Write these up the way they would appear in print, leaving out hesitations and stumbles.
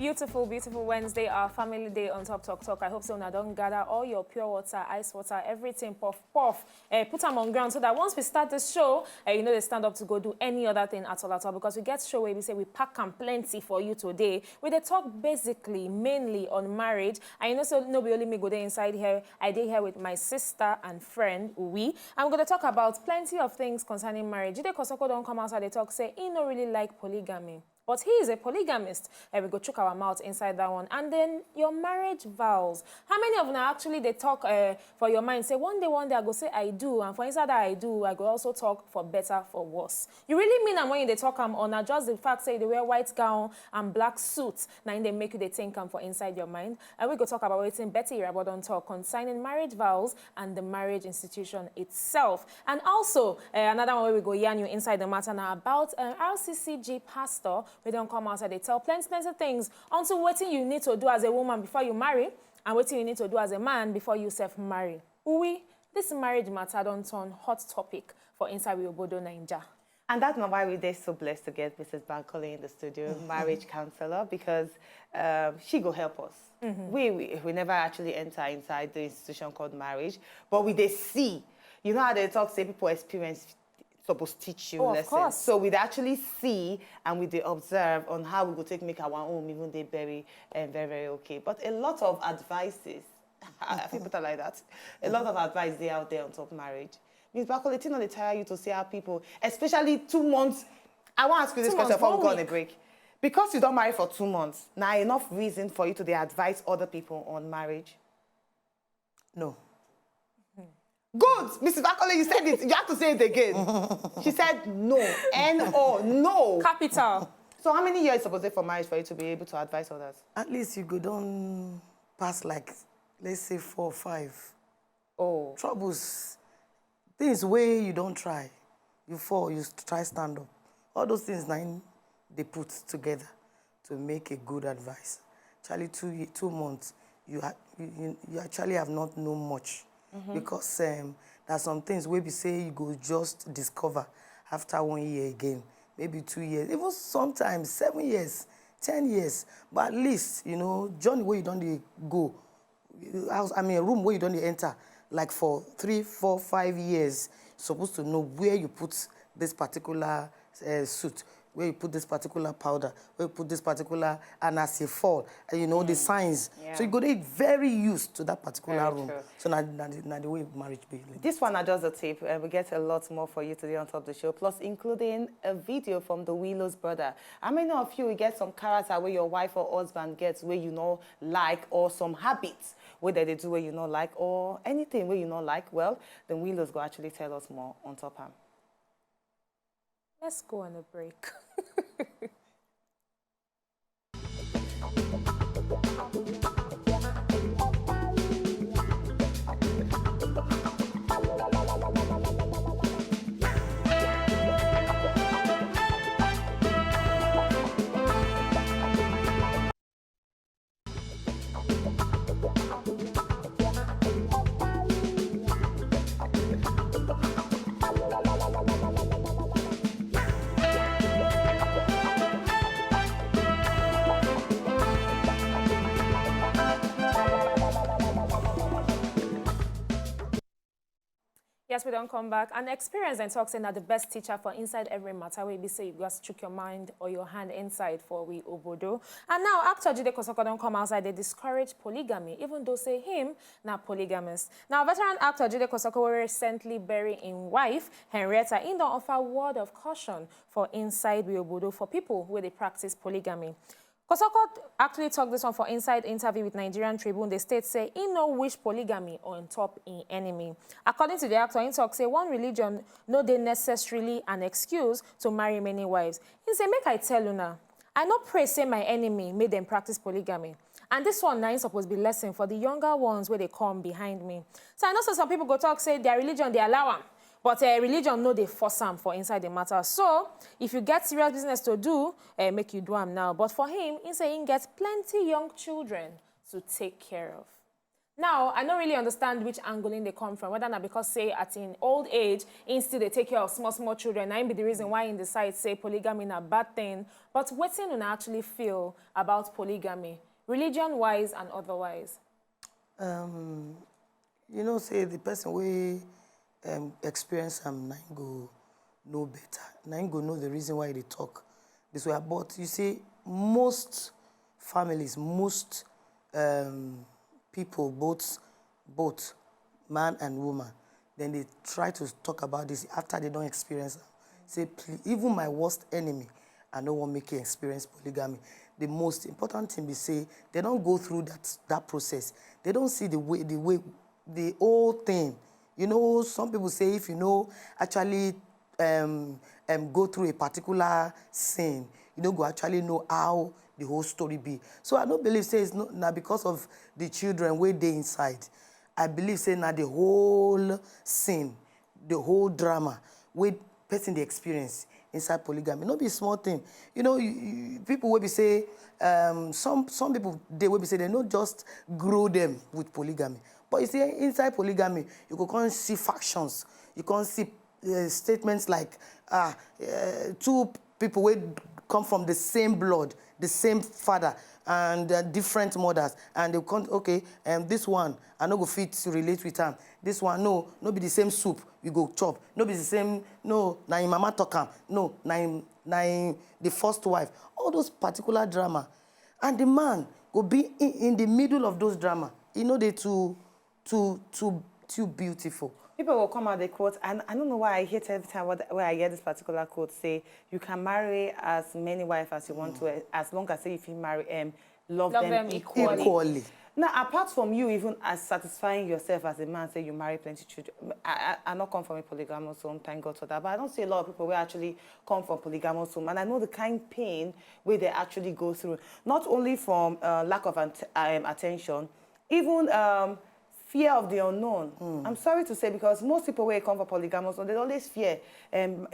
beautiful, beautiful Wednesday, our family day on Top Talk Talk. I hope so now don't gather all your pure water, ice water, everything, puff, put them on ground so that once we start the show, you know they stand up to go do any other thing at all, because we get show where we say we pack and plenty for you today. We they talk basically, mainly on marriage. And you know, so nobody only me go there inside here. I did here with my sister and friend, Uwi. I'm going to talk about plenty of things concerning marriage. Jide Kosoko don't come outside, they talk, say, he don't really like polygamy. But he is a polygamist. And we go choke our mouth inside that one. And then your marriage vows. How many of them actually they talk for your mind? Say, one day I go say I do. And for inside that I do, I go also talk for better, for worse. You really mean that when they talk on or just the fact say they wear white gown and black suits, now they make you they think for inside your mind. And we go talk about waiting Betty Irabodon talk concerning marriage vows and the marriage institution itself. And also, another one where we go yarn you inside the matter now about RCCG pastor. We don't come outside, they tell plenty of things onto what you need to do as a woman before you marry and what you need to do as a man before you self-marry. Uwi, this marriage matter don't turn hot topic for Inside Obodo Naija. And that's why we're so blessed to get Mrs Bankole in the studio, marriage counselor, because she go help us. We never actually enter inside the institution called marriage, but we they see. You know how they talk, say people experience supposed to teach you lessons. So we'd actually see and we'd observe on how we would take make our own, even they very, very okay. But a lot of advices, I think put it like that, a lot of advice they out there on top marriage. Ms. Bankole, it's not they tire you to see how people, especially 2 months. I want to ask you this question before we go on a break. Because you don't marry for 2 months, now enough reason for you to advise other people on marriage? No. Good, Mrs. Bankole, you said it. You have to say it again. She said no. N-O, no. Capital. So how many years is supposed for marriage for you to be able to advise others? At least you go down past like, let's say 4 or 5. Oh. Troubles. Things where you don't try. You fall, you try stand up. All those things now they put together to make a good advice. Actually, 2 months, you actually have not known much. Because there are some things where we say you go just discover after 1 year again, maybe 2 years, even sometimes 7 years, 10 years. But at least, you know, journey where you don't go, I mean, a room where you don't enter, like for 3, 4, 5 years, you're supposed to know where you put this particular suit, where you put this particular powder, where you put this particular, and as you fall, you know, the signs. Yeah. So you go to get very used to that particular room. True. So now the way marriage be. This one are just a tip, and we get a lot more for you today on top of the show, plus including a video from the Willow's brother. How many of you will get some character where your wife or husband gets where you know like, or some habits whether they do where you know like, or anything where you know like? Well, the Willow's go actually tell us more on top of. Let's go on a break. Yes, we don't come back. And experience and talk saying that the best teacher for inside every matter where you say you just trick your mind or your hand inside for we obodo. And now actor Jide Kosoko don't come outside, they discourage polygamy, even though say him not polygamous. Now veteran actor Jide Kosoko recently buried in wife Henrietta in don't offer word of caution for inside we obodo for people where they practice polygamy. Kosoko actually talked this one for inside interview with Nigerian Tribune. The state say he no wish polygamy on top in enemy. According to the actor, he talk say one religion no they necessarily an excuse to marry many wives. He say make I tell you now, I no pray say my enemy made them practice polygamy. And this one now is supposed to be lesson for the younger ones where they come behind me. So I know some people go talk say their religion they allow them. But religion, no, they force him for inside the matter. So, if you get serious business to do, make you do him now. But for him, he say he gets plenty young children to take care of. Now, I don't really understand which angle they come from, whether not because, say, at in old age, in still they take care of small children. That be the reason why in the side say polygamy is a bad thing. But what do you actually feel about polygamy, religion-wise and otherwise? You know, say the person we experience go know better. Nine go know the reason why they talk this way. But you see, most families, most people, both man and woman, then they try to talk about this after they don't experience it. Say, please, even my worst enemy, I don't want to make you experience polygamy. The most important thing we say, they don't go through that process. They don't see the whole thing. You know, some people say if you know actually go through a particular sin, you don't go actually know how the whole story be. So I don't believe say it's not because of the children where they inside. I believe say now the whole sin, the whole drama where person they experience inside polygamy. Not be a small thing. You know, people will be say some people they will be say they not just grow them with polygamy. But you see, inside polygamy, you can see factions. You can see statements like two people will come from the same blood, the same father, and different mothers. And they come, okay, this one, I no go fit to relate with him. This one, no be the same soup, we go chop. No be the same, no, na im mama talk am. No, na im the first wife. All those particular drama. And the man go be in the middle of those drama. You know, they too beautiful. People will come out the quote, and I don't know why I hate every time where I hear this particular quote say, you can marry as many wives as you want to, as long as if you marry love them equally. Now, apart from you even as satisfying yourself as a man, say you marry plenty children, I not come from a polygamous home, thank God for that, but I don't see a lot of people who actually come from polygamous home, and I know the kind of pain where they actually go through, not only from lack of attention, even fear of the unknown. I'm sorry to say, because most people where come from polygamous, they always fear.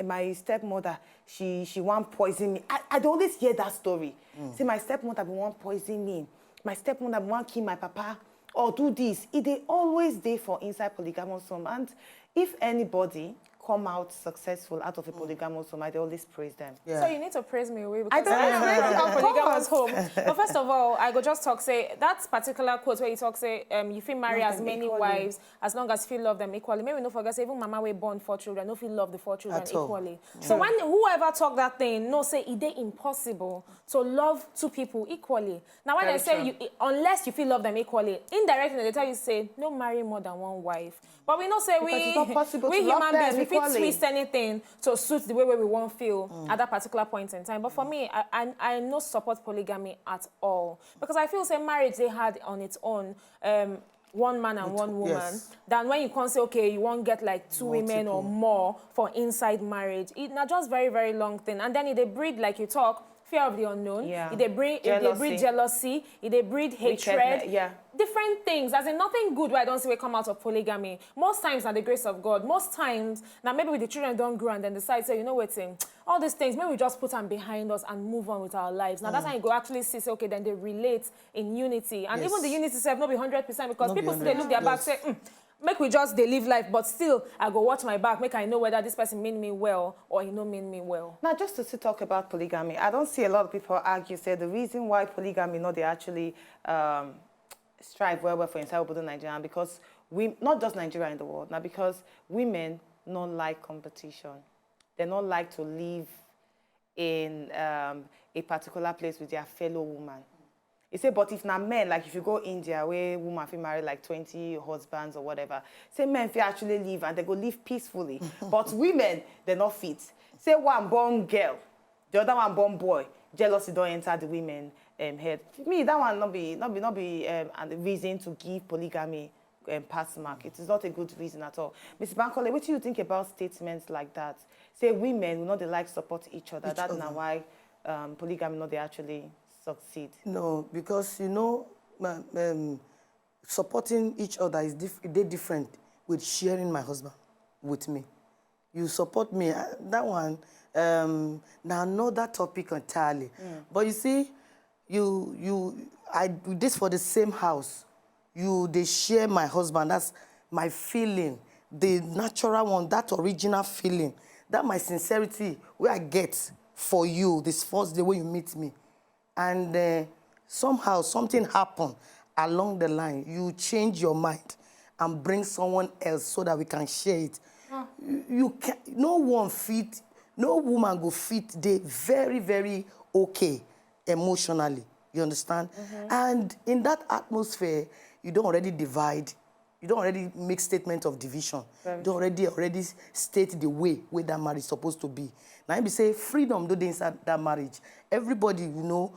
My stepmother, she want poison me. I always hear that story. Say my stepmother want poison me. My stepmother want kill my papa or do this. They always there for inside polygamous home. And if anybody come out successful out of a polygamous home, I always praise them. Yeah. So you need to praise me away because I don't come polygamous home. But first of all, I go just talk say that particular quote where you talk say you feel marry as many wives as long as you feel love them equally. Maybe no forget say even mama we born 4 children, no feel love the 4 children equally. So when whoever talk that thing, no say it is impossible to love 2 people equally. Now when I say unless you feel love them equally, indirectly they tell you say no marry more than 1 wife. But we know say we human beings we fit twist anything to suit the way we want to feel at that particular point in time. But for me, I no support polygamy at all, because I feel say marriage they had on its own 1 man and 1 woman. Than when you can say okay you won't get like 2 women or more for inside marriage. It's not just very long thing, and then they breed like you talk. Fear of the unknown. Yeah. They breed jealousy. They breed hatred. Yeah. Different things. As in nothing good where I don't see we come out of polygamy. Most times, at the grace of God. Most times, now maybe with the children don't grow and then decide, say, you know what, all these things, maybe we just put them behind us and move on with our lives. Now that's how you go actually see, say, okay, then they relate in unity. And even the unity itself not be 100% because people still they look their back, say, make we just they live life, but still I go watch my back, make I know whether this person mean me well or he no mean me well. Now, just to talk about polygamy, I don't see a lot of people argue, say the reason why polygamy, they actually strive well for inside Nigeria, because we, not just Nigeria in the world, now because women don't like competition. They don't like to live in a particular place with their fellow woman. He said, but if not men, like if you go India, where women feel married like 20 husbands or whatever, say men feel actually live and they go live peacefully. But women, they're not fit. Say one born girl, the other one born boy, jealousy don't enter the women head. For me, that one not be a reason to give polygamy pass mark. It is not a good reason at all. Mrs Bankole, what do you think about statements like that? Say women will not they like support each other. That's not why polygamy not they actually succeed. No, because you know, supporting each other is different with sharing my husband with me. You support me, that one, now another topic entirely. But you see, I do this for the same house. they share my husband. That's my feeling, the natural one, that original feeling, that my sincerity where I get for you this first day when you meet me. And somehow something happened along the line. You change your mind and bring someone else so that we can share it. You can, no woman go fit they very, very okay emotionally. You understand? And in that atmosphere, you don't already divide. You don't already make statement of division. You don't already state the way that marriage is supposed to be. Now, if you say freedom do inside that marriage, everybody, you know,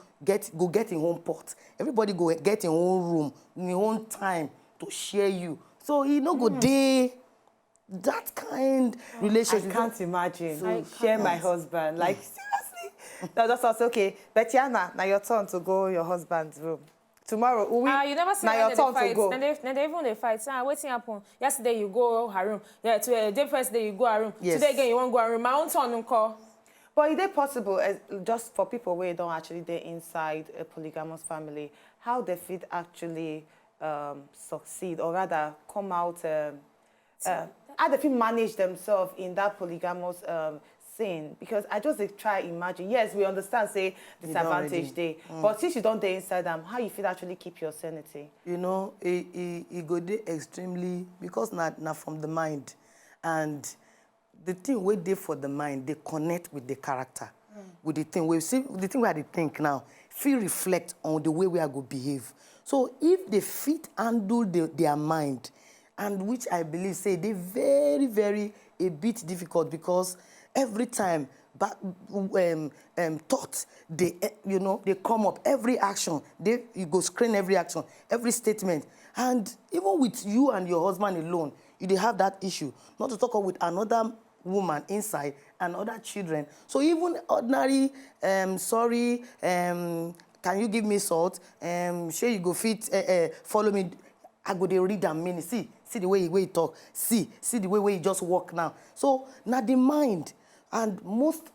go get in own pot. Everybody go get in own room, in your own time to share you. So you know go day that kind relationship. I can't imagine. So share my husband. Like seriously? No, that's also okay. Betiana, now your turn to go your husband's room. Tomorrow, you never see your turn fight. to go. Then they even they fight. Waiting happen. Yesterday you go her room. Yeah, the first day you go her room. Yes. Today again you won't go her room. My own turn call. But is it possible, just for people where don't actually they're inside a polygamous family, how they fit actually succeed, or rather come out, how they fit manage themselves in that polygamous scene? Because I just try imagine. Yes, we understand, say, disadvantage day. But since you don't stay inside them, how you feel actually keep your sanity? You know, it go dey extremely, because not from the mind. And the thing we dey for the mind, they connect with the character. With the thing we see, the thing where they think now, feel reflect on the way we are going to behave. So if they fit handle their mind, and which I believe say they very, very a bit difficult, because every time thoughts, they come up, every action, you go screen every action, every statement. And even with you and your husband alone, you have that issue. Not to talk about with another woman inside and other children. So even ordinary, sorry, can you give me salt? Sure you go fit, follow me. I go dey read and mean. See the way he talk. See the way he just walk now. So now the mind, and most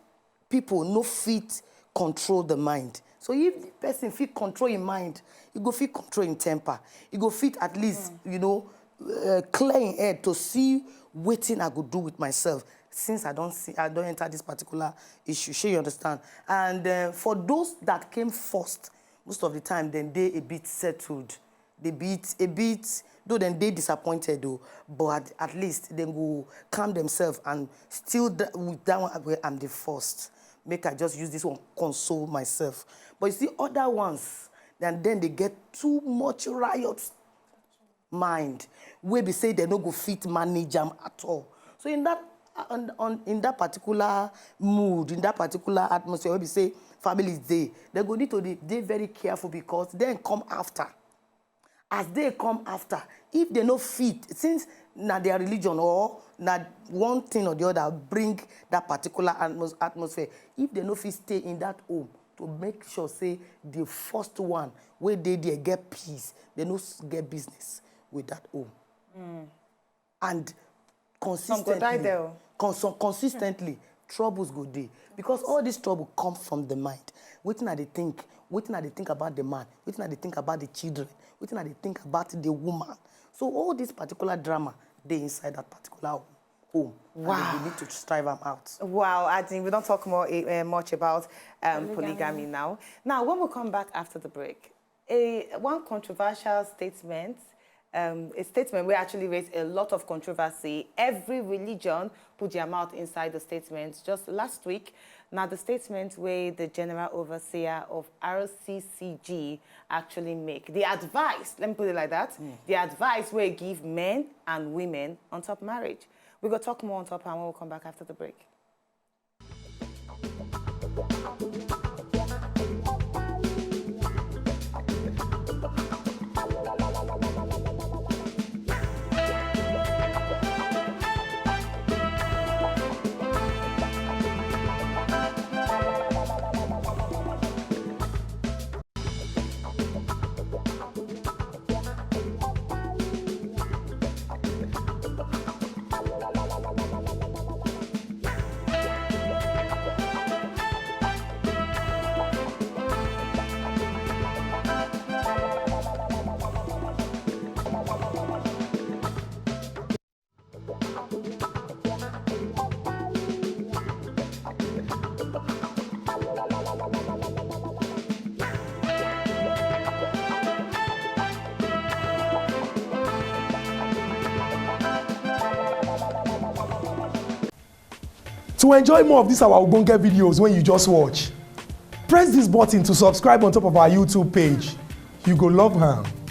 people no fit control the mind. So if the person fit control his mind, you go fit control his temper. You go fit at least, clear in head to see what thing I go do with myself. Since I don't enter this particular issue, sure you understand. And for those that came first, most of the time, then they a bit settled. They a bit, though then they disappointed though, but at least they go calm themselves and still with that one where I'm the first. Make I just use this one, console myself. But you see other ones, and then they get too much riot mind, where they say they no go fit manage them at all. So in that in that particular mood, in that particular atmosphere, where we say family is there, they go need to be very careful, because then come after. As they come after, if they no fit, since na their religion or na one thing or the other bring that particular atmosphere, if they no fit stay in that home to make sure, say, the first one where they get peace, they no get business with that home. And consistently, troubles go there. Because all this trouble comes from the mind. Waiting at they think about the man, waiting at they think about the children, waiting at they think about the woman. So all this particular drama, they inside that particular home. Wow. We need to strive them out. Wow, I think we don't talk much about polygamy now. Now, when we come back after the break, one controversial statement, a statement where actually raised a lot of controversy. Every religion put their mouth inside the statement. Just last week, now the statement where the General Overseer of RCCG actually make. The advice, let me put it like that, the advice where give men and women on top marriage. We're going to talk more on top and we'll come back after the break. To enjoy more of these our ogbonge videos when you just watch, press this button to subscribe on top of our YouTube page. You go love am.